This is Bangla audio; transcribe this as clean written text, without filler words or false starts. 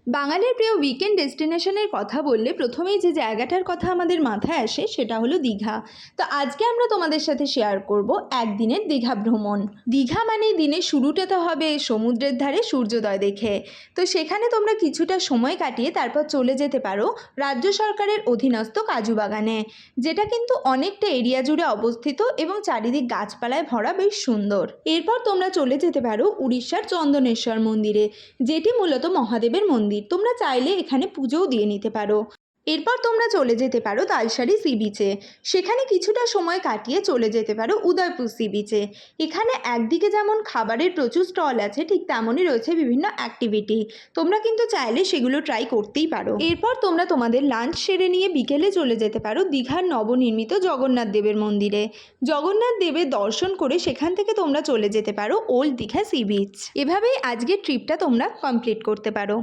বাঙালির প্রিয় উইকেন্ড ডেস্টিনেশনের কথা বললে প্রথমেই যে জায়গাটার কথা আমাদের মাথায় আসে সেটা হলো দীঘা। তো আজকে আমরা তোমাদের সাথে শেয়ার করব একদিনের দীঘা ভ্রমণ। দীঘা মানে দিনের শুরুটাতে হবে সমুদ্রের ধারে সূর্যোদয় দেখে। তো সেখানে তোমরা কিছুটা সময় কাটিয়ে তারপর চলে যেতে পারো রাজ্য সরকারের অধীনস্থ কাজু বাগানে, যেটা কিন্তু অনেকটা এরিয়া জুড়ে অবস্থিত এবং চারিদিক গাছপালায় ভরা, বেশ সুন্দর। এরপর তোমরা চলে যেতে পারো উড়িষ্যার চন্দনেশ্বর মন্দিরে, যেটি মূলত মহাদেবের মন্দির। তোমরা চাইলে এখানে পুজোও দিয়ে নিতে পারো। এরপর তোমরা চলে যেতে পারো তালসারি সি বিচে, সেখানে কিছুটা সময় কাটিয়ে চলে যেতে পারো উদয়পুর সি বিচে। এখানে একদিকে যেমন খাবারের প্রচুর স্টল আছে, ঠিক তেমনই রয়েছে বিভিন্ন অ্যাক্টিভিটি। তোমরা কিন্তু চাইলে সেগুলো ট্রাই করতেই পারো। এরপর তোমরা তোমাদের লাঞ্চ সেরে নিয়ে বিকেলে চলে যেতে পারো দীঘার নবনির্মিত জগন্নাথ দেবের মন্দিরে। জগন্নাথ দেবের দর্শন করে সেখান থেকে তোমরা চলে যেতে পারো ওল্ড দীঘা সি বিচ। এভাবেই আজকের ট্রিপটা তোমরা কমপ্লিট করতে পারো।